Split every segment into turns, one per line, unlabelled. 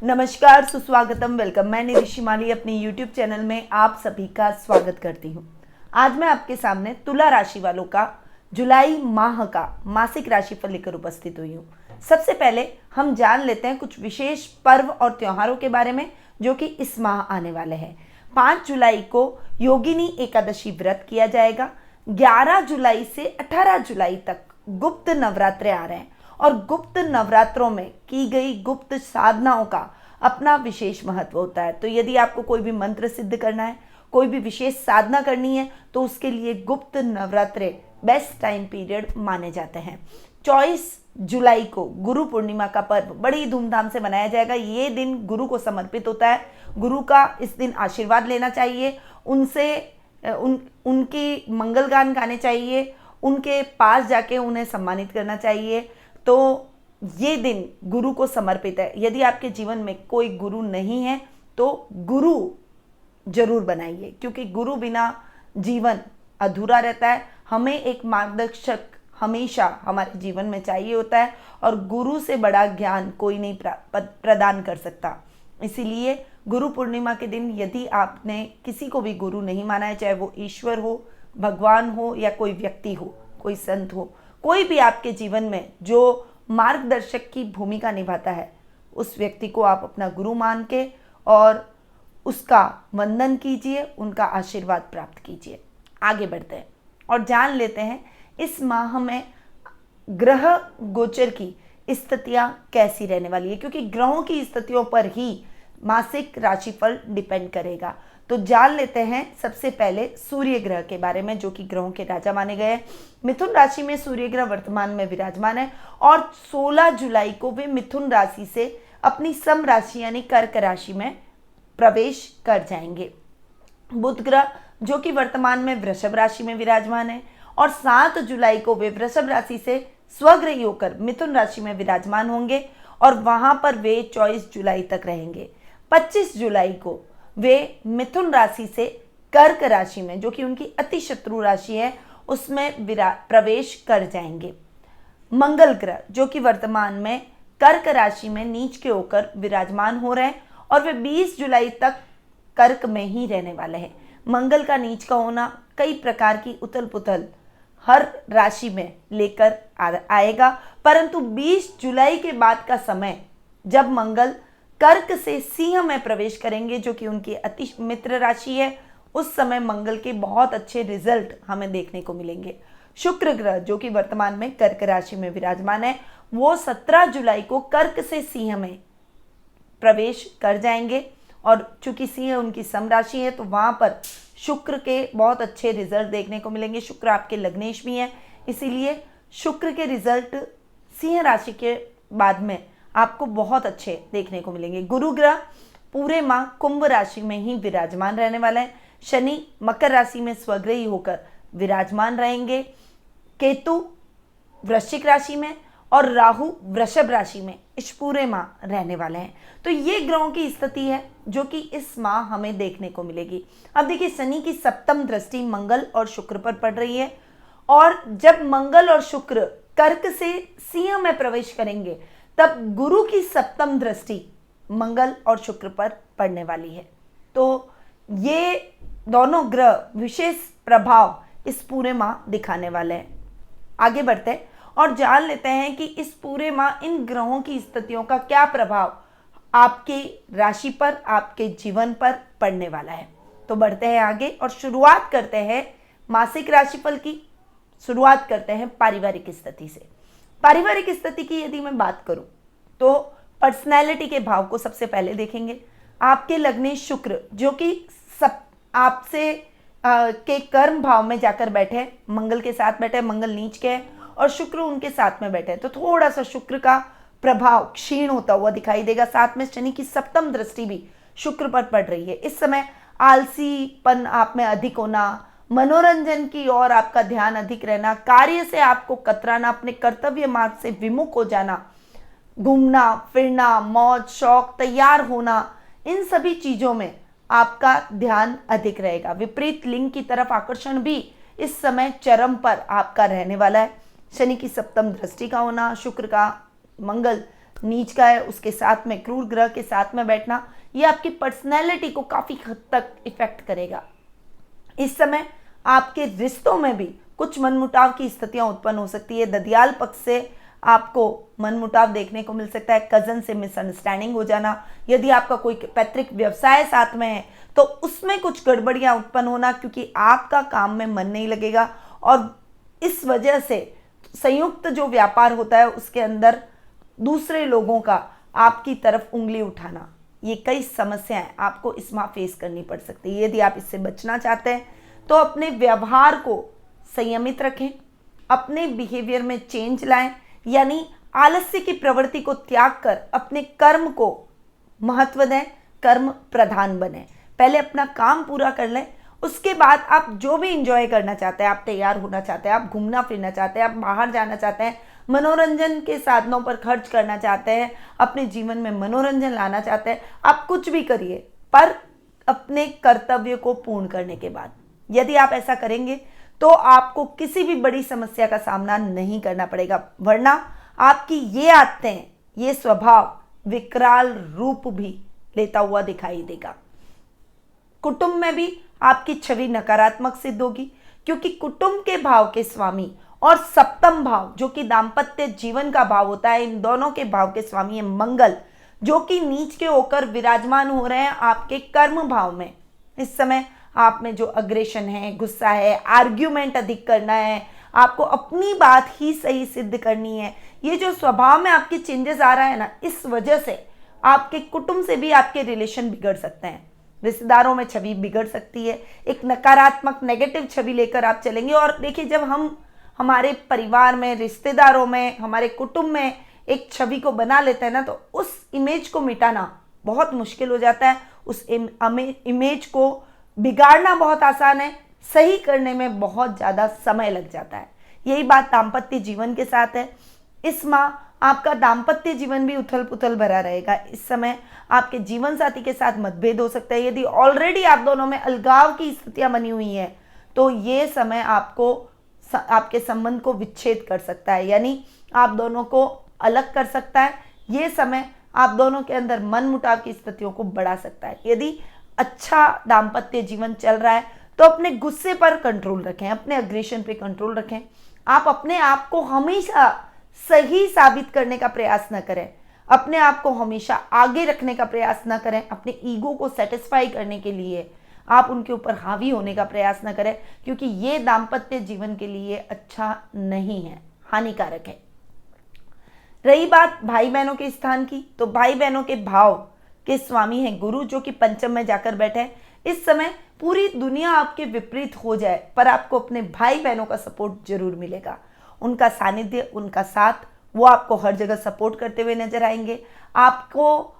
नमस्कार, सुस्वागतम, वेलकम। मैं निधि शिमाली अपनी यूट्यूब चैनल में आप सभी का स्वागत करती हूँ। आज मैं आपके सामने तुला राशि वालों का जुलाई माह का मासिक राशिफल लेकर उपस्थित हुई हूँ। सबसे पहले हम जान लेते हैं कुछ विशेष पर्व और त्योहारों के बारे में जो कि इस माह आने वाले हैं। 5 जुलाई को योगिनी एकादशी व्रत किया जाएगा। 11 जुलाई से 18 जुलाई तक गुप्त नवरात्रे आ रहे हैं और गुप्त नवरात्रों में की गई गुप्त साधनाओं का अपना विशेष महत्व होता है। तो यदि आपको कोई भी मंत्र सिद्ध करना है, कोई भी विशेष साधना करनी है, तो उसके लिए गुप्त नवरात्रे बेस्ट टाइम पीरियड माने जाते हैं। 24 जुलाई को गुरु पूर्णिमा का पर्व बड़ी धूमधाम से मनाया जाएगा। ये दिन गुरु को समर्पित होता है। गुरु का इस दिन आशीर्वाद लेना चाहिए, उनकी मंगल गान गाने चाहिए, उनके पास जाके उन्हें सम्मानित करना चाहिए। तो ये दिन गुरु को समर्पित है। यदि आपके जीवन में कोई गुरु नहीं है तो गुरु जरूर बनाइए, क्योंकि गुरु बिना जीवन अधूरा रहता है। हमें एक मार्गदर्शक हमेशा हमारे जीवन में चाहिए होता है और गुरु से बड़ा ज्ञान कोई नहीं प्रदान कर सकता। इसीलिए गुरु पूर्णिमा के दिन यदि आपने किसी को भी गुरु नहीं माना है, चाहे वो ईश्वर हो, भगवान हो या कोई व्यक्ति हो, कोई संत हो, कोई भी आपके जीवन में जो मार्गदर्शक की भूमिका निभाता है, उस व्यक्ति को आप अपना गुरु मान के और उसका वंदन कीजिए, उनका आशीर्वाद प्राप्त कीजिए। आगे बढ़ते हैं और जान लेते हैं इस माह में ग्रह गोचर की स्थितियां कैसी रहने वाली है, क्योंकि ग्रहों की स्थितियों पर ही मासिक राशिफल डिपेंड करेगा। तो जान लेते हैं सबसे पहले सूर्य ग्रह के बारे में, जो कि ग्रहों के राजा माने गए हैं। मिथुन राशि में सूर्य ग्रह वर्तमान में विराजमान है और 16 जुलाई को वे मिथुन राशि से अपनी सम राशि यानी कर्क राशि में प्रवेश कर जाएंगे। बुध ग्रह जो कि वर्तमान में वृषभ राशि में विराजमान है और 7 जुलाई को वे वृषभ राशि से स्वग्रही होकर मिथुन राशि में विराजमान होंगे और वहां पर वे 24 जुलाई तक रहेंगे। 25 जुलाई को वे मिथुन राशि से कर्क राशि में, जो कि उनकी अति शत्रु राशि है, उसमें प्रवेश कर जाएंगे। मंगल ग्रह जो कि वर्तमान में कर्क राशि में नीच के होकर विराजमान हो रहे हैं और वे 20 जुलाई तक कर्क में ही रहने वाले हैं। मंगल का नीच का होना कई प्रकार की उथल पुथल हर राशि में लेकर आएगा, परंतु 20 जुलाई के बाद का समय जब मंगल कर्क से सिंह में प्रवेश करेंगे, जो कि उनकी अति मित्र राशि है, उस समय मंगल के बहुत अच्छे रिजल्ट हमें देखने को मिलेंगे। शुक्र ग्रह जो कि वर्तमान में कर्क राशि में विराजमान है, वो 17 जुलाई को कर्क से सिंह में प्रवेश कर जाएंगे और चूंकि सिंह उनकी सम राशि है तो वहां पर शुक्र के बहुत अच्छे रिजल्ट देखने को मिलेंगे। शुक्र आपके लग्नेश भी हैं, इसीलिए शुक्र के रिजल्ट सिंह राशि के बाद में आपको बहुत अच्छे देखने को मिलेंगे। गुरु ग्रह पूरे माह कुंभ राशि में ही विराजमान रहने वाला है। शनि मकर राशि में स्वग्रही होकर विराजमान रहेंगे। केतु वृश्चिक राशि में और राहु वृषभ राशि में इस पूरे माह रहने वाले हैं। तो ये ग्रहों की स्थिति है जो कि इस माह हमें देखने को मिलेगी। अब देखिए, शनि की सप्तम दृष्टि मंगल और शुक्र पर पड़ रही है और जब मंगल और शुक्र कर्क से सिंह में प्रवेश करेंगे तब गुरु की सप्तम दृष्टि मंगल और शुक्र पर पड़ने वाली है। तो ये दोनों ग्रह विशेष प्रभाव इस पूरे माह दिखाने वाले हैं। आगे बढ़ते हैं और जान लेते हैं कि इस पूरे माह इन ग्रहों की स्थितियों का क्या प्रभाव आपकी राशि पर, आपके जीवन पर पड़ने वाला है। तो बढ़ते हैं आगे और शुरुआत करते हैं मासिक राशिफल की। शुरुआत करते हैं पारिवारिक स्थिति से। पारिवारिक स्थिति की यदि मैं बात करूं तो पर्सनैलिटी के भाव को सबसे पहले देखेंगे। आपके लग्नेश शुक्र जो कि आपसे के कर्म भाव में जाकर बैठे, मंगल के साथ बैठे, मंगल नीच के है और शुक्र उनके साथ में बैठे, तो थोड़ा सा शुक्र का प्रभाव क्षीण होता हुआ दिखाई देगा। साथ में शनि की सप्तम दृष्टि भी शुक्र पर पड़ रही है। इस समय आलसीपन आप में अधिक होना, मनोरंजन की ओर आपका ध्यान अधिक रहना, कार्य से आपको कतराना, अपने कर्तव्य मार्ग से विमुख हो जाना, घूमना फिरना, मौज शौक, तैयार होना, इन सभी चीजों में आपका ध्यान अधिक रहेगा। विपरीत लिंग की तरफ आकर्षण भी इस समय चरम पर आपका रहने वाला है। शनि की सप्तम दृष्टि का होना, शुक्र का मंगल नीच का है उसके साथ में, क्रूर ग्रह के साथ में बैठना, ये आपकी पर्सनैलिटी को काफ़ी हद तक इफेक्ट करेगा। इस समय आपके रिश्तों में भी कुछ मनमुटाव की स्थितियां उत्पन्न हो सकती है। ददियाल पक्ष से आपको मनमुटाव देखने को मिल सकता है। कजन से मिसअंडरस्टैंडिंग हो जाना, यदि आपका कोई पैतृक व्यवसाय साथ में है तो उसमें कुछ गड़बड़ियां उत्पन्न होना, क्योंकि आपका काम में मन नहीं लगेगा और इस वजह से संयुक्त जो व्यापार होता है उसके अंदर दूसरे लोगों का आपकी तरफ उंगली उठाना, ये कई समस्याएं आपको इस माह फेस करनी पड़ सकती है। यदि आप इससे बचना चाहते हैं तो अपने व्यवहार को संयमित रखें, अपने बिहेवियर में चेंज लाएं, यानी आलस्य की प्रवृत्ति को त्याग कर अपने कर्म को महत्व दें, कर्म प्रधान बने। पहले अपना काम पूरा कर लें, उसके बाद आप जो भी इंजॉय करना चाहते हैं, आप तैयार होना चाहते हैं, आप घूमना फिरना चाहते हैं, आप बाहर जाना चाहते हैं, मनोरंजन के साधनों पर खर्च करना चाहते हैं, अपने जीवन में मनोरंजन लाना चाहते हैं, आप कुछ भी करिए, पर अपने कर्तव्य को पूर्ण करने के बाद। यदि आप ऐसा करेंगे तो आपको किसी भी बड़ी समस्या का सामना नहीं करना पड़ेगा, वरना आपकी ये आदतें, ये स्वभाव विकराल रूप भी लेता हुआ दिखाई देगा। कुटुंब में भी आपकी छवि नकारात्मक सिद्ध होगी, क्योंकि कुटुंब के भाव के स्वामी और सप्तम भाव जो कि दाम्पत्य जीवन का भाव होता है, इन दोनों के भाव के स्वामी है मंगल, जो कि नीच के होकर विराजमान हो रहे हैं आपके कर्म भाव में। इस समय आप में जो अग्रेशन है, गुस्सा है, आर्ग्यूमेंट अधिक करना है, आपको अपनी बात ही सही सिद्ध करनी है, ये जो स्वभाव में आपकी चेंजेस आ रहा है ना, इस वजह से आपके कुटुंब से भी आपके रिलेशन बिगड़ सकते हैं, रिश्तेदारों में छवि बिगड़ सकती है, एक नकारात्मक नेगेटिव छवि लेकर आप चलेंगे। और देखिए, जब हम हमारे परिवार में, रिश्तेदारों में, हमारे कुटुंब में एक छवि को बना लेते हैं ना, तो उस इमेज को मिटाना बहुत मुश्किल हो जाता है। उस इमेज को बिगाड़ना बहुत आसान है, सही करने में बहुत ज़्यादा समय लग जाता है। यही बात दाम्पत्य जीवन के साथ है। इस माह आपका दाम्पत्य जीवन भी उथल पुथल भरा रहेगा। इस समय आपके जीवन साथी के साथ मतभेद हो सकता है। यदि ऑलरेडी आप दोनों में अलगाव की स्थितियां बनी हुई हैं तो ये समय आपको आपके संबंध को विच्छेद कर सकता है, यानी आप दोनों को अलग कर सकता है। ये समय आप दोनों के अंदर मन मुटाव की स्थितियों को बढ़ा सकता है। यदि अच्छा दाम्पत्य जीवन चल रहा है तो अपने गुस्से पर कंट्रोल रखें, अपने अग्रेशन पे कंट्रोल रखें। आप अपने आप को हमेशा सही साबित करने का प्रयास न करें, अपने आप को हमेशा आगे रखने का प्रयास न करें, अपने ईगो को सेटिस्फाई करने के लिए आप उनके ऊपर हावी होने का प्रयास न करें, क्योंकि ये दाम्पत्य जीवन के लिए अच्छा नहीं है, हानिकारक है। रही बात भाई बहनों के स्थान की, तो भाई बहनों के भाव के स्वामी हैं गुरु, जो कि पंचम में जाकर बैठे हैं। इस समय पूरी दुनिया आपके विपरीत हो जाए पर आपको अपने भाई बहनों का सपोर्ट जरूर मिलेगा। उनका सानिध्य, उनका साथ, वो आपको हर जगह सपोर्ट करते हुए नजर आएंगे। आपको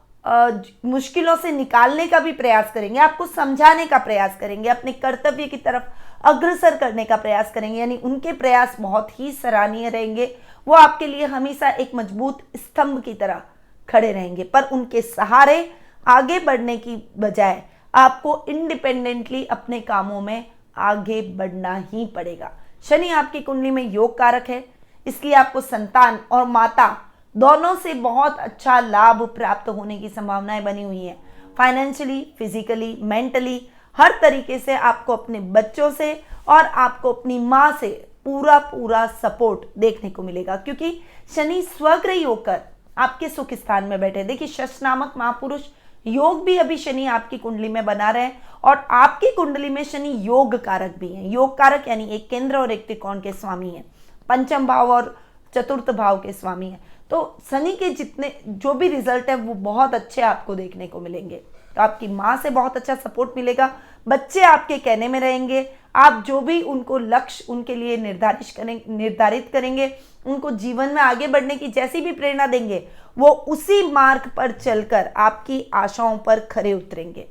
मुश्किलों से निकालने का भी प्रयास करेंगे, आपको समझाने का प्रयास करेंगे, अपने कर्तव्य की तरफ अग्रसर करने का प्रयास करेंगे, यानी उनके प्रयास बहुत ही सराहनीय रहेंगे। वो आपके लिए हमेशा एक मजबूत स्तंभ की तरह खड़े रहेंगे, पर उनके सहारे आगे बढ़ने की बजाय आपको इंडिपेंडेंटली अपने कामों में आगे बढ़ना ही पड़ेगा। शनि आपकी कुंडली में योग कारक है, इसलिए आपको संतान और माता दोनों से बहुत अच्छा लाभ प्राप्त होने की संभावनाएं बनी हुई हैं। फाइनेंशियली, फिजिकली, मेंटली, हर तरीके से आपको अपने बच्चों से और आपको अपनी माँ से पूरा सपोर्ट देखने को मिलेगा, क्योंकि शनि स्वग्रही होकर आपके सुख स्थान में बैठे। देखिए, शश नामक महापुरुष योग भी अभी शनि आपकी कुंडली में बना रहे हैं और आपकी कुंडली में शनि योग कारक भी हैं। योग कारक यानी एक केंद्र और एक त्रिकोण के स्वामी हैं, पंचम भाव और चतुर्थ भाव के स्वामी हैं। तो शनि के जितने जो भी रिजल्ट है वो बहुत अच्छे आपको देखने को मिलेंगे। तो आपकी माँ से बहुत अच्छा सपोर्ट मिलेगा, बच्चे आपके कहने में रहेंगे, आप जो भी उनको लक्ष्य उनके लिए निर्धारित करेंगे, उनको जीवन में आगे बढ़ने की जैसी भी प्रेरणा देंगे, वो उसी मार्ग पर चलकर आपकी आशाओं पर खरे उतरेंगे।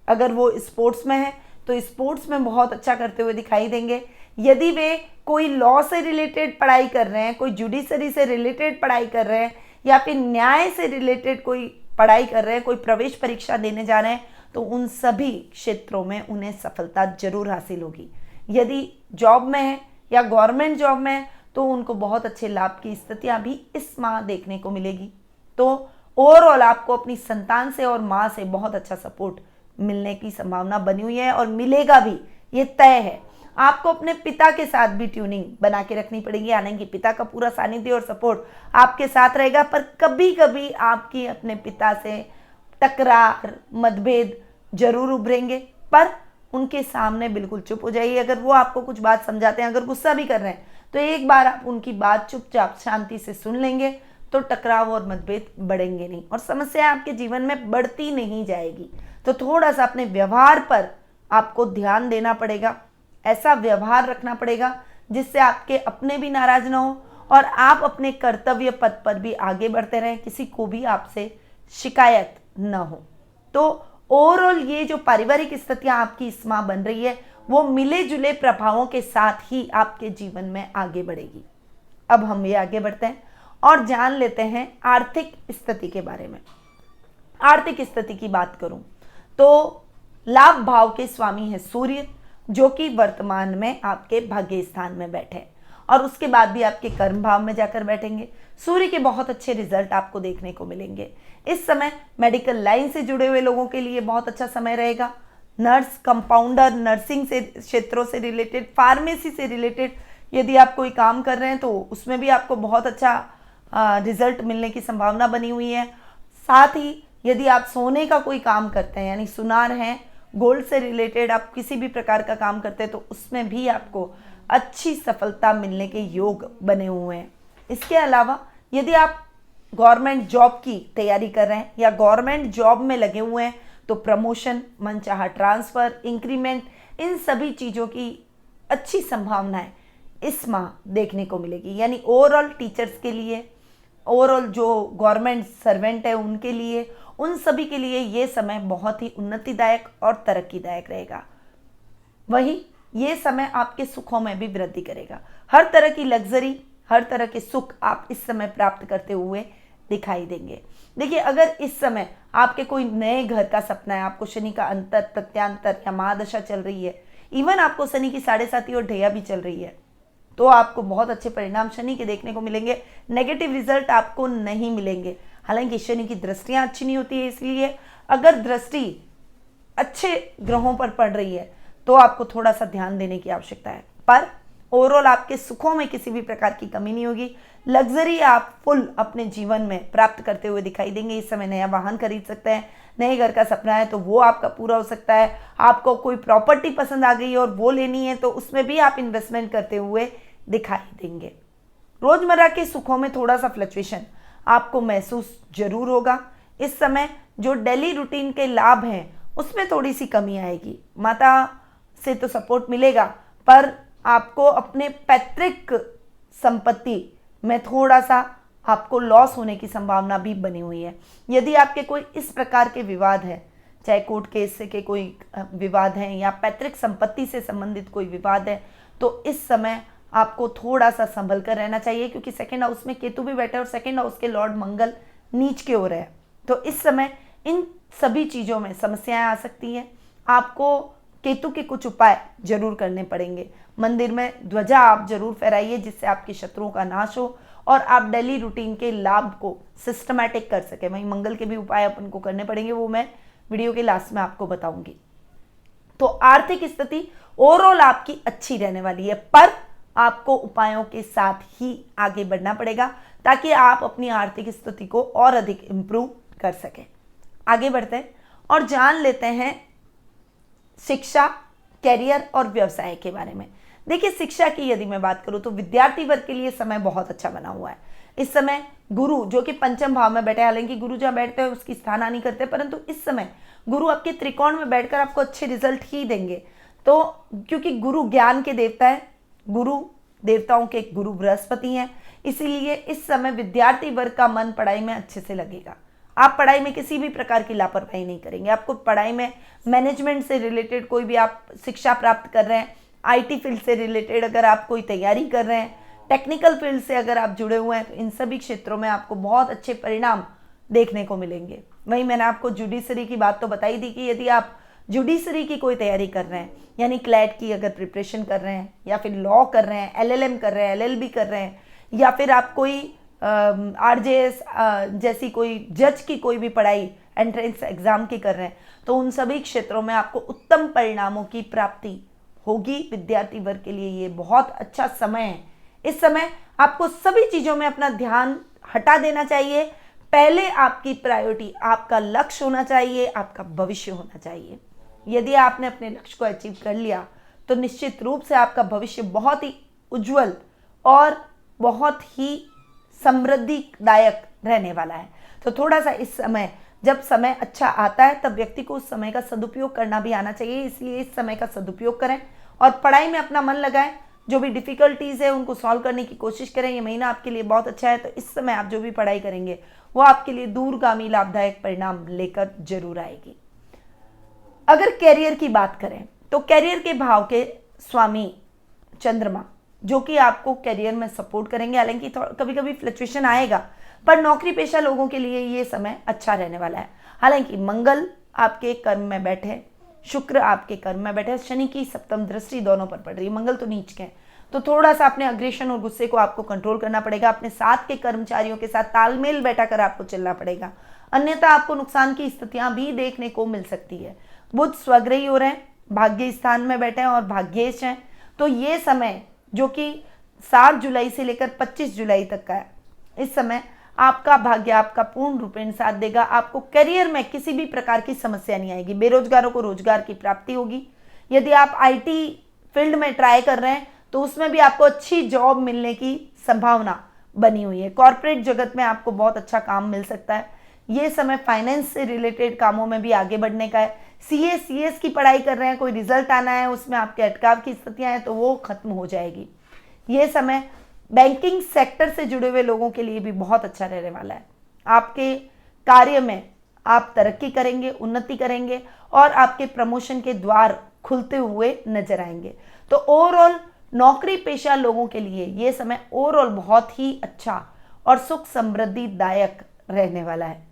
अगर वो स्पोर्ट्स में है तो स्पोर्ट्स में बहुत अच्छा करते हुए दिखाई देंगे। यदि वे कोई लॉ से रिलेटेड पढ़ाई कर रहे हैं, कोई जुडिशरी से रिलेटेड पढ़ाई कर रहे हैं, या फिर न्याय से रिलेटेड कोई पढ़ाई कर रहे हैं, कोई प्रवेश परीक्षा देने जा रहे हैं, तो उन सभी क्षेत्रों में उन्हें सफलता जरूर हासिल होगी। यदि जॉब में है या गवर्नमेंट जॉब में है तो उनको बहुत अच्छे लाभ की स्थितियां भी इस माह देखने को मिलेगी। तो ओवरऑल आपको अपनी संतान से और माँ से बहुत अच्छा सपोर्ट मिलने की संभावना बनी हुई है और मिलेगा भी, ये तय है। आपको अपने पिता के साथ भी ट्यूनिंग बना के रखनी पड़ेगी, यानी कि पिता का पूरा सानिध्य और सपोर्ट आपके साथ रहेगा, पर कभी कभी आपकी अपने पिता से टकरार, मतभेद जरूर उभरेंगे, पर उनके सामने बिल्कुल चुप हो जाइए। अगर वो आपको कुछ बात समझाते हैं, अगर गुस्सा भी कर रहे हैं, तो एक बार आप उनकी बात चुपचाप शांति से सुन लेंगे तो टकराव और मतभेद बढ़ेंगे नहीं और समस्या आपके जीवन में बढ़ती नहीं जाएगी। तो थोड़ा सा अपने व्यवहार पर आपको ध्यान देना पड़ेगा, ऐसा व्यवहार रखना पड़ेगा जिससे आपके अपने भी नाराज ना हो और आप अपने कर्तव्य पथ पर भी आगे बढ़ते रहें, किसी को भी आपसे शिकायत न हो। तो ओवरऑल ये जो पारिवारिक स्थितियां आपकी इस माह बन रही है, वो मिले जुले प्रभावों के साथ ही आपके जीवन में आगे बढ़ेगी। अब हम ये आगे बढ़ते हैं और जान लेते हैं आर्थिक स्थिति के बारे में। आर्थिक स्थिति की बात करूं तो लाभ भाव के स्वामी है सूर्य, जो कि वर्तमान में आपके भाग्य स्थान में बैठे और उसके बाद भी आपके कर्म भाव में जाकर बैठेंगे। सूर्य के बहुत अच्छे रिजल्ट आपको देखने को मिलेंगे। इस समय मेडिकल लाइन से जुड़े हुए लोगों के लिए बहुत अच्छा समय रहेगा। नर्स, कंपाउंडर, नर्सिंग से क्षेत्रों से रिलेटेड, फार्मेसी से रिलेटेड यदि आप कोई काम कर रहे हैं तो उसमें भी आपको बहुत अच्छा रिजल्ट मिलने की संभावना बनी हुई है। साथ ही यदि आप सोने का कोई काम करते हैं, यानी सुनार हैं, गोल्ड से रिलेटेड आप किसी भी प्रकार का काम करते हैं, तो उसमें भी आपको अच्छी सफलता मिलने के योग बने हुए हैं। इसके अलावा यदि आप गवर्नमेंट जॉब की तैयारी कर रहे हैं या गवर्नमेंट जॉब में लगे हुए हैं, तो प्रमोशन, मनचाहा ट्रांसफ़र, इंक्रीमेंट, इन सभी चीज़ों की अच्छी संभावनाएं इस माह देखने को मिलेगी। यानी ओवरऑल टीचर्स के लिए, ओवरऑल जो गवर्नमेंट सर्वेंट है उनके लिए, उन सभी के लिए ये समय बहुत ही उन्नतिदायक और तरक्कीदायक रहेगा। वहीं ये समय आपके सुखों में भी वृद्धि करेगा। हर तरह की लग्जरी, हर तरह के सुख आप इस समय प्राप्त करते हुए दिखाई देंगे। देखिए, अगर इस समय आपके कोई नए घर का सपना है, आपको शनि का अंतर, प्रत्यांतर या महादशा चल रही है, इवन आपको शनि की 7.5 और ढैया भी चल रही है, तो आपको बहुत अच्छे परिणाम शनि के देखने को मिलेंगे। नेगेटिव रिजल्ट आपको नहीं मिलेंगे। हालांकि शनि की दृष्टियां अच्छी नहीं होती है, इसलिए अगर दृष्टि अच्छे ग्रहों पर पड़ रही है तो आपको थोड़ा सा ध्यान देने की आवश्यकता है, पर ओवरऑल आपके सुखों में किसी भी प्रकार की कमी नहीं होगी। लग्जरी आप फुल अपने जीवन में प्राप्त करते हुए दिखाई देंगे। इस समय नया वाहन खरीद सकते हैं, नए घर का सपना है तो वो आपका पूरा हो सकता है। आपको कोई प्रॉपर्टी पसंद आ गई और वो लेनी है तो उसमें भी आप इन्वेस्टमेंट करते हुए दिखाई देंगे। रोजमर्रा के सुखों में थोड़ा सा फ्लक्चुएशन आपको महसूस जरूर होगा। इस समय जो डेली रूटीन के लाभ हैं उसमें थोड़ी सी कमी आएगी। माता से तो सपोर्ट मिलेगा, पर आपको अपने पैतृक संपत्ति में थोड़ा सा आपको लॉस होने की संभावना भी बनी हुई है। यदि आपके कोई इस प्रकार के विवाद है, चाहे कोर्ट केस से के कोई विवाद है या पैतृक संपत्ति से संबंधित कोई विवाद है, तो इस समय आपको थोड़ा सा संभल कर रहना चाहिए, क्योंकि सेकंड हाउस में केतु भी बैठा है और सेकंड हाउस के लॉर्ड मंगल नीच के ओर है। तो इस समय इन सभी चीज़ों में समस्याएं आ सकती हैं। आपको केतु के कुछ उपाय जरूर करने पड़ेंगे। मंदिर में ध्वजा आप जरूर फहराइए, जिससे आपके शत्रुओं का नाश हो और आप डेली रूटीन के लाभ को सिस्टमैटिक कर सके। वहीं मंगल के भी उपाय अपन को करने पड़ेंगे, वो मैं वीडियो के लास्ट में आपको बताऊंगी। तो आर्थिक स्थिति ओवरऑल आपकी अच्छी रहने वाली है, पर आपको उपायों के साथ ही आगे बढ़ना पड़ेगा ताकि आप अपनी आर्थिक स्थिति को और अधिक इंप्रूव कर सकें। आगे बढ़ते हैं और जान लेते हैं शिक्षा, कैरियर और व्यवसाय के बारे में। देखिए, शिक्षा की यदि मैं बात करूं तो विद्यार्थी वर्ग के लिए समय बहुत अच्छा बना हुआ है। इस समय गुरु जो कि पंचम भाव में बैठे, हालांकि गुरु जहां बैठते हैं उसकी स्थाना नहीं करते, परंतु इस समय गुरु आपके त्रिकोण में बैठकर आपको अच्छे रिजल्ट ही देंगे। तो क्योंकि गुरु ज्ञान के देवता है, गुरु देवताओं के गुरु बृहस्पति हैं, इसीलिए इस समय विद्यार्थी वर्ग का मन पढ़ाई में अच्छे से लगेगा। आप पढ़ाई में किसी भी प्रकार की लापरवाही नहीं करेंगे। आपको पढ़ाई में मैनेजमेंट से रिलेटेड कोई भी आप शिक्षा प्राप्त कर रहे हैं, आईटी फील्ड से रिलेटेड अगर आप कोई तैयारी कर रहे हैं, टेक्निकल फील्ड से अगर आप जुड़े हुए हैं, तो इन सभी क्षेत्रों में आपको बहुत अच्छे परिणाम देखने को मिलेंगे। वहीं मैंने आपको जुडिशरी की बात तो बताई थी कि यदि आप जुडिशरी की कोई तैयारी कर रहे हैं, यानी क्लैट की अगर प्रिपरेशन कर रहे हैं, या फिर लॉ कर रहे हैं, एलएलएम कर रहे हैं, एलएलबी कर रहे हैं, या फिर आप कोई आरजेएस जैसी कोई जज की कोई भी पढ़ाई एंट्रेंस एग्जाम की कर रहे हैं, तो उन सभी क्षेत्रों में आपको उत्तम परिणामों की प्राप्ति होगी। विद्यार्थी वर्ग के लिए ये बहुत अच्छा समय है। इस समय आपको सभी चीजों में अपना ध्यान हटा देना चाहिए। पहले आपकी प्रायोरिटी आपका लक्ष्य होना चाहिए, आपका भविष्य होना चाहिए। यदि आपने अपने लक्ष्य को अचीव कर लिया तो निश्चित रूप से आपका भविष्य बहुत ही उज्जवल और बहुत ही समृद्धिदायक रहने वाला है। तो थोड़ा सा इस समय, जब समय अच्छा आता है तब व्यक्ति को उस समय का सदुपयोग करना भी आना चाहिए, इसलिए इस समय का सदुपयोग करें और पढ़ाई में अपना मन लगाएं। जो भी डिफिकल्टीज है उनको सॉल्व करने की कोशिश करें। ये महीना आपके लिए बहुत अच्छा है, तो इस समय आप जो भी पढ़ाई करेंगे वो आपके लिए दूरगामी लाभदायक परिणाम लेकर जरूर आएगी। अगर कैरियर की बात करें तो कैरियर के भाव के स्वामी चंद्रमा, जो कि आपको कैरियर में सपोर्ट करेंगे, हालांकि कभी कभी फ्लक्चुएशन आएगा, पर नौकरी पेशा लोगों के लिए ये समय अच्छा रहने वाला है। हालांकि मंगल आपके कर्म में बैठे, शुक्र आपके कर्म में बैठे, शनि की सप्तम दृष्टि दोनों पर पड़ रही है, मंगल तो नीच के हैं, तो थोड़ा सा अपने अग्रेशन और गुस्से को आपको कंट्रोल करना पड़ेगा। अपने साथ के कर्मचारियों के साथ तालमेल बैठाकर आपको चलना पड़ेगा, अन्यथा आपको नुकसान की स्थितियां भी देखने को मिल सकती है। बुध स्वग्रही हो रहे हैं, भाग्य स्थान में बैठे हैं और भाग्येश हैं, तो ये समय जो कि 7 जुलाई से लेकर 25 जुलाई तक का है, इस समय आपका भाग्य आपका पूर्ण रूपेण साथ देगा। आपको करियर में किसी भी प्रकार की समस्या नहीं आएगी। बेरोजगारों को रोजगार की प्राप्ति होगी। यदि आप आईटी फील्ड में ट्राई कर रहे हैं तो उसमें भी आपको अच्छी जॉब मिलने की संभावना बनी हुई है। कॉर्पोरेट जगत में आपको बहुत अच्छा काम मिल सकता है। ये समय फाइनेंस से रिलेटेड कामों में भी आगे बढ़ने का है। सीए सीएस की पढ़ाई कर रहे हैं, कोई रिजल्ट आना है, उसमें आपके अटकाव की स्थितियां हैं तो वो खत्म हो जाएगी। ये समय बैंकिंग सेक्टर से जुड़े हुए लोगों के लिए भी बहुत अच्छा रहने वाला है। आपके कार्य में आप तरक्की करेंगे, उन्नति करेंगे और आपके प्रमोशन के द्वार खुलते हुए नजर आएंगे। तो ओवरऑल नौकरी पेशा लोगों के लिए ये समय ओवरऑल बहुत ही अच्छा और सुख समृद्धिदायक रहने वाला है।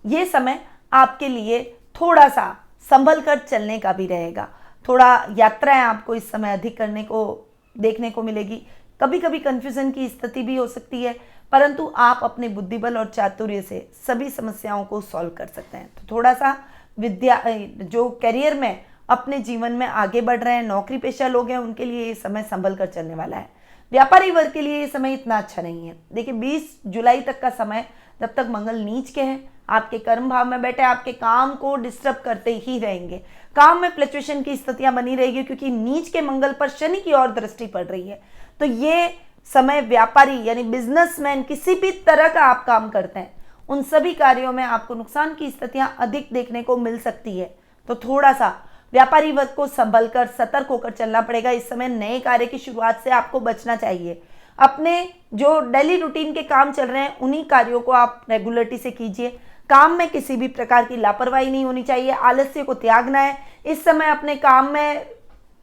ये समय आपके लिए थोड़ा सा संभल कर चलने का भी रहेगा। थोड़ा यात्राएं आपको इस समय अधिक करने को देखने को मिलेगी। कभी कभी कंफ्यूजन की स्थिति भी हो सकती है, परंतु आप अपने बुद्धिबल और चातुर्य से सभी समस्याओं को सॉल्व कर सकते हैं। तो थोड़ा सा जो करियर में अपने जीवन में आगे बढ़ रहे हैं, नौकरी पेशा लोग हैं, उनके लिए ये समय संभल कर चलने वाला है। व्यापारी वर्ग के लिए ये समय इतना अच्छा नहीं है। देखिए 20 जुलाई तक का समय, जब तक मंगल नीच के हैं, आपके कर्म भाव में बैठे, आपके काम को डिस्टर्ब करते ही रहेंगे। काम में फ्लक्चुएशन की स्थितियां बनी रहेगी क्योंकि नीच के मंगल पर शनि की ओर दृष्टि पड़ रही है। तो ये समय व्यापारी यानी बिजनेसमैन, किसी भी तरह का आप काम करते हैं, उन सभी कार्यों में आपको नुकसान की स्थितियां अधिक देखने को मिल सकती है। तो थोड़ा सा व्यापारी वर्ग को संभल कर सतर्क होकर चलना पड़ेगा। इस समय नए कार्य की शुरुआत से आपको बचना चाहिए। अपने जो डेली रूटीन के काम चल रहे हैं उन्हीं कार्यों को आप रेगुलरिटी से कीजिए। काम में किसी भी प्रकार की लापरवाही नहीं होनी चाहिए, आलस्य को त्यागना है। इस समय अपने काम में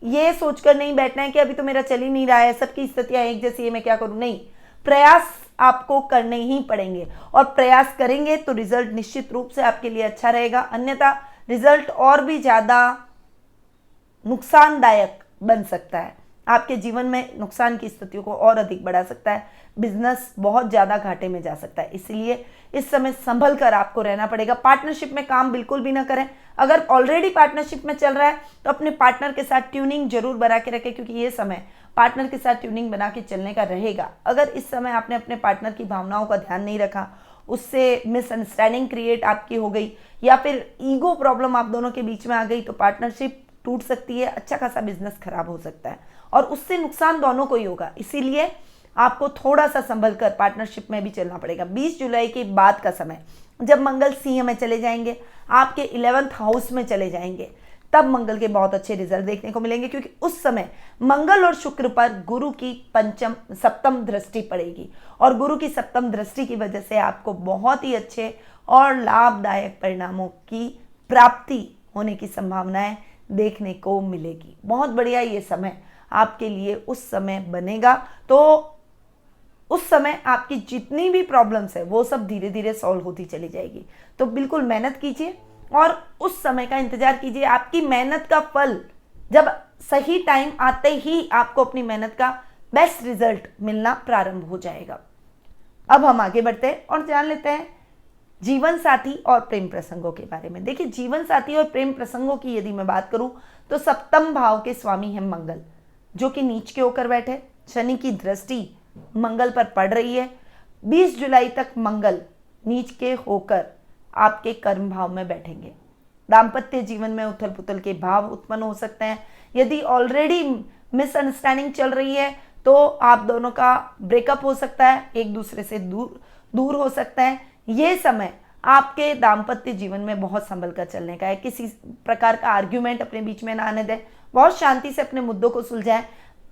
ये सोचकर नहीं बैठना है कि अभी तो मेरा चल ही नहीं रहा है, सबकी स्थितियां एक जैसी है, मैं क्या करूं। नहीं, प्रयास आपको करने ही पड़ेंगे और प्रयास करेंगे तो रिजल्ट निश्चित रूप से आपके लिए अच्छा रहेगा, अन्यथा रिजल्ट और भी ज्यादा नुकसानदायक बन सकता है। आपके जीवन में नुकसान की स्थितियों को और अधिक बढ़ा सकता है। बिजनेस बहुत ज्यादा घाटे में जा सकता है, इसलिए इस समय संभल कर आपको रहना पड़ेगा। पार्टनरशिप में काम बिल्कुल भी ना करें। अगर ऑलरेडी पार्टनरशिप में चल रहा है तो अपने पार्टनर के साथ ट्यूनिंग जरूर बना के रखें, क्योंकि ये समय पार्टनर के साथ ट्यूनिंग बना के चलने का रहेगा। अगर इस समय आपने अपने पार्टनर की भावनाओं का ध्यान नहीं रखा, उससे मिसअंडरस्टैंडिंग क्रिएट आपकी हो गई या फिर ईगो प्रॉब्लम आप दोनों के बीच में आ गई, तो पार्टनरशिप टूट सकती है, अच्छा खासा बिजनेस खराब हो सकता है और उससे नुकसान दोनों को ही होगा। इसीलिए आपको थोड़ा सा संभल कर पार्टनरशिप में भी चलना पड़ेगा। 20 जुलाई के बाद का समय, जब मंगल सिंह में चले जाएंगे, आपके 11th हाउस में चले जाएंगे, तब मंगल के बहुत अच्छे रिजल्ट देखने को मिलेंगे, क्योंकि उस समय मंगल और शुक्र पर गुरु की सप्तम दृष्टि पड़ेगी और गुरु की सप्तम दृष्टि की वजह से आपको बहुत ही अच्छे और लाभदायक परिणामों की प्राप्ति होने की संभावनाएं देखने को मिलेगी। बहुत बढ़िया ये समय आपके लिए उस समय बनेगा। तो उस समय आपकी जितनी भी प्रॉब्लम्स है वो सब धीरे धीरे सॉल्व होती चली जाएगी। तो बिल्कुल मेहनत कीजिए और उस समय का इंतजार कीजिए। आपकी मेहनत का फल जब सही टाइम आते ही आपको अपनी मेहनत का बेस्ट रिजल्ट मिलना प्रारंभ हो जाएगा। अब हम आगे बढ़ते हैं और जान लेते हैं जीवन साथी और प्रेम प्रसंगों के बारे में। देखिए, जीवन साथी और प्रेम प्रसंगों की यदि मैं बात करूं तो सप्तम भाव के स्वामी हैं मंगल, जो कि नीच के होकर बैठे। शनि की दृष्टि मंगल पर पड़ रही है। 20 जुलाई तक मंगल नीच के होकर आपके कर्म भाव में बैठेंगे। दाम्पत्य जीवन में उथल पुथल के भाव उत्पन्न हो सकते हैं। यदि ऑलरेडी मिसअंडरस्टैंडिंग चल रही है तो आप दोनों का ब्रेकअप हो सकता है, एक दूसरे से दूर हो सकता है। ये समय आपके दाम्पत्य जीवन में बहुत संभल कर चलने का है। किसी प्रकार का आर्ग्यूमेंट अपने बीच में ना आने दें, बहुत शांति से अपने मुद्दों को सुलझाएं।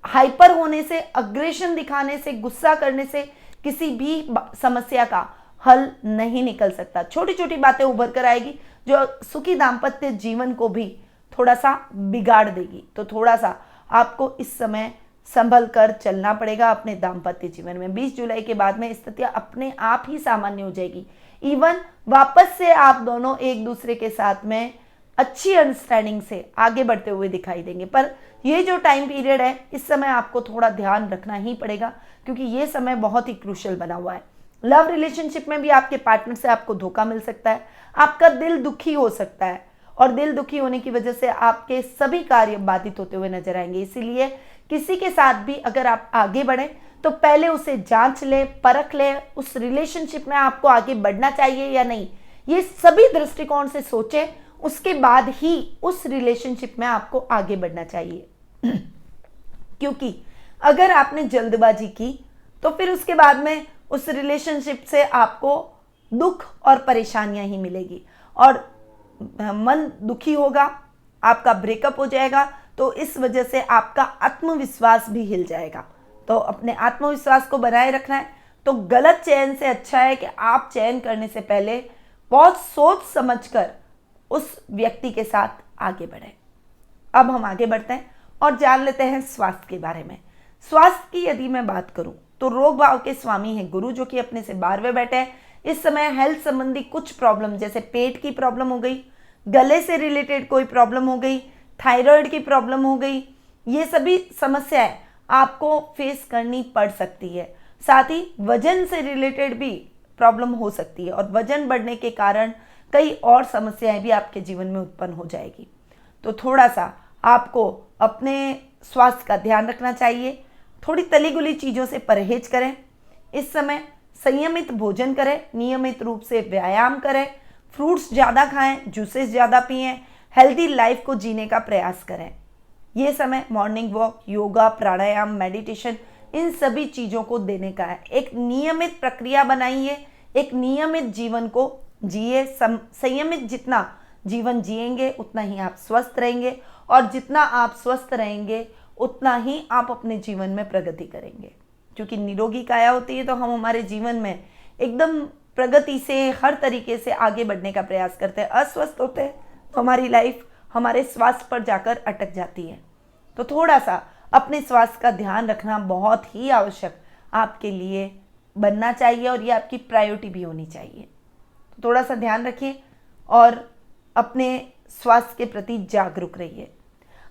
हाइपर होने से, अग्रेशन दिखाने से, गुस्सा करने से किसी भी समस्या का हल नहीं निकल सकता। छोटी छोटी बातें उभर कर आएगी जो सुखी दाम्पत्य जीवन को भी थोड़ा सा बिगाड़ देगी। तो थोड़ा सा आपको इस समय संभल कर चलना पड़ेगा अपने दाम्पत्य जीवन में। 20 जुलाई के बाद में स्थितियां अपने आप ही सामान्य हो जाएगी। इवन वापस से आप दोनों एक दूसरे के साथ में अच्छी अंडरस्टैंडिंग से आगे बढ़ते हुए दिखाई देंगे। पर ये जो टाइम पीरियड है, इस समय आपको थोड़ा ध्यान रखना ही पड़ेगा, क्योंकि ये समय बहुत ही क्रूशियल बना हुआ है। लव रिलेशनशिप में भी आपके पार्टनर से आपको धोखा मिल सकता है, आपका दिल दुखी हो सकता है, और दिल दुखी होने की वजह से आपके सभी कार्य बाधित होते हुए नजर आएंगे। इसीलिए किसी के साथ भी अगर आप आगे बढ़ें तो पहले उसे जांच ले, परख ले, उस रिलेशनशिप में आपको आगे बढ़ना चाहिए या नहीं, ये सभी दृष्टिकोण से सोचे, उसके बाद ही उस रिलेशनशिप में आपको आगे बढ़ना चाहिए। क्योंकि अगर आपने जल्दबाजी की तो फिर उसके बाद में उस रिलेशनशिप से आपको दुख और परेशानियां ही मिलेगी और मन दुखी होगा, आपका ब्रेकअप हो जाएगा। तो इस वजह से आपका आत्मविश्वास भी हिल जाएगा। तो अपने आत्मविश्वास को बनाए रखना है तो गलत चयन से अच्छा है कि आप चयन करने से पहले बहुत सोच समझकर उस व्यक्ति के साथ आगे बढ़ें। अब हम आगे बढ़ते हैं और जान लेते हैं स्वास्थ्य के बारे में। स्वास्थ्य की यदि मैं बात करूं तो रोग भाव के स्वामी हैं गुरु, जो कि अपने से 12वें बैठे हैं। इस समय हेल्थ संबंधी कुछ प्रॉब्लम, जैसे पेट की प्रॉब्लम हो गई, गले से रिलेटेड कोई प्रॉब्लम हो गई, थायराइड की प्रॉब्लम हो गई, ये सभी समस्याएं आपको फेस करनी पड़ सकती है। साथ ही वजन से रिलेटेड भी प्रॉब्लम हो सकती है और वजन बढ़ने के कारण कई और समस्याएं भी आपके जीवन में उत्पन्न हो जाएगी। तो थोड़ा सा आपको अपने स्वास्थ्य का ध्यान रखना चाहिए। थोड़ी तली गुली चीज़ों से परहेज करें। इस समय संयमित भोजन करें, नियमित रूप से व्यायाम करें, फ्रूट्स ज़्यादा खाएं, जूसेस ज़्यादा पिएं, हेल्दी लाइफ को जीने का प्रयास करें। ये समय मॉर्निंग वॉक, योगा, प्राणायाम, मेडिटेशन, इन सभी चीज़ों को देने का है। एक नियमित प्रक्रिया बनाइए, एक नियमित जीवन को जिए। संयमित जितना जीवन जिएंगे उतना ही आप स्वस्थ रहेंगे, और जितना आप स्वस्थ रहेंगे उतना ही आप अपने जीवन में प्रगति करेंगे। क्योंकि निरोगी काया होती है तो हम हमारे जीवन में एकदम प्रगति से, हर तरीके से आगे बढ़ने का प्रयास करते हैं। अस्वस्थ होते हैं तो हमारी लाइफ हमारे स्वास्थ्य पर जाकर अटक जाती है। तो थोड़ा सा अपने स्वास्थ्य का ध्यान रखना बहुत ही आवश्यक आपके लिए बनना चाहिए, और ये आपकी प्रायोरिटी भी होनी चाहिए। तो थोड़ा सा ध्यान रखिए और अपने स्वास्थ्य के प्रति जागरूक रहिए।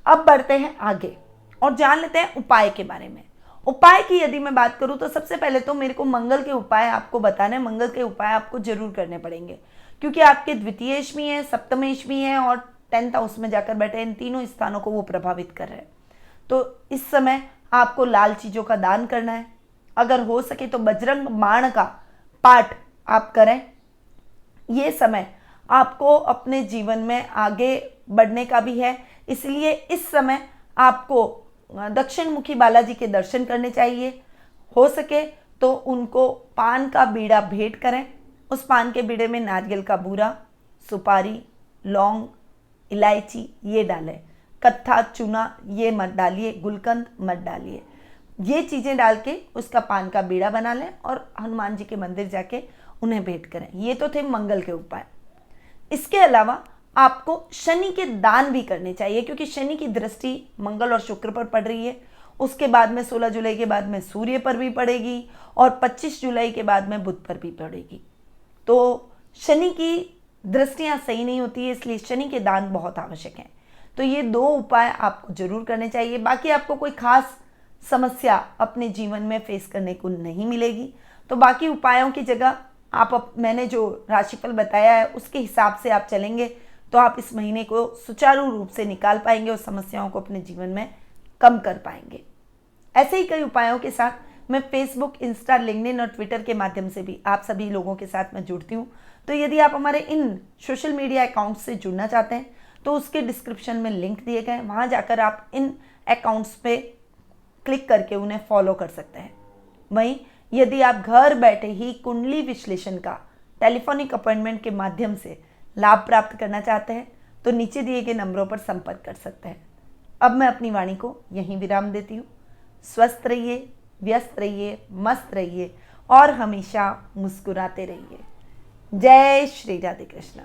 अब बढ़ते हैं आगे और जान लेते हैं उपाय के बारे में। उपाय की यदि मैं बात करूं तो सबसे पहले तो मेरे को मंगल के उपाय आपको बताने। मंगल के उपाय आपको जरूर करने पड़ेंगे, क्योंकि आपके द्वितीयेष्मी है, सप्तमेष्मी है और 10th हाउस में जाकर बैठे, इन तीनों स्थानों को वो प्रभावित कर रहे हैं। तो इस समय आपको लाल चीज़ों का दान करना है। अगर हो सके तो बजरंग बाण का पाठ आप करें। ये समय आपको अपने जीवन में आगे बढ़ने का भी है, इसलिए इस समय आपको दक्षिण मुखी बालाजी के दर्शन करने चाहिए। हो सके तो उनको पान का बीड़ा भेंट करें। उस पान के बीड़े में नारियल का बूरा, सुपारी, लौंग, इलायची ये डालें। कत्था, चूना ये मत डालिए, गुलकंद मत डालिए। ये चीज़ें डाल के उसका पान का बीड़ा बना लें और हनुमान जी के मंदिर जाके उन्हें भेंट करें। ये तो थे मंगल के उपाय। इसके अलावा आपको शनि के दान भी करने चाहिए, क्योंकि शनि की दृष्टि मंगल और शुक्र पर पड़ रही है। उसके बाद में 16 जुलाई के बाद में सूर्य पर भी पड़ेगी और 25 जुलाई के बाद में बुध पर भी पड़ेगी। तो शनि की दृष्टियां सही नहीं होती है, इसलिए शनि के दान बहुत आवश्यक हैं। तो ये 2 उपाय आपको जरूर करने चाहिए। बाकी आपको कोई खास समस्या अपने जीवन में फेस करने को नहीं मिलेगी। तो बाकी उपायों की जगह मैंने जो राशिफल बताया है उसके हिसाब से आप चलेंगे तो आप इस महीने को सुचारू रूप से निकाल पाएंगे और समस्याओं को अपने जीवन में कम कर पाएंगे। ऐसे ही कई उपायों के साथ मैं फेसबुक, इंस्टा, लिंक्डइन और ट्विटर के माध्यम से भी आप सभी लोगों के साथ मैं जुड़ती हूँ। तो यदि आप हमारे इन सोशल मीडिया अकाउंट्स से जुड़ना चाहते हैं तो उसके डिस्क्रिप्शन में लिंक दिए गए हैं, वहाँ जाकर आप इन अकाउंट्स पे क्लिक करके उन्हें फॉलो कर सकते हैं। वहीं यदि आप घर बैठे ही कुंडली विश्लेषण का टेलीफोनिक अपॉइंटमेंट के माध्यम से लाभ प्राप्त करना चाहते हैं तो नीचे दिए गए नंबरों पर संपर्क कर सकते हैं। अब मैं अपनी वाणी को यहीं विराम देती हूँ। स्वस्थ रहिए, व्यस्त रहिए, मस्त रहिए और हमेशा मुस्कुराते रहिए। जय श्री राधे कृष्ण।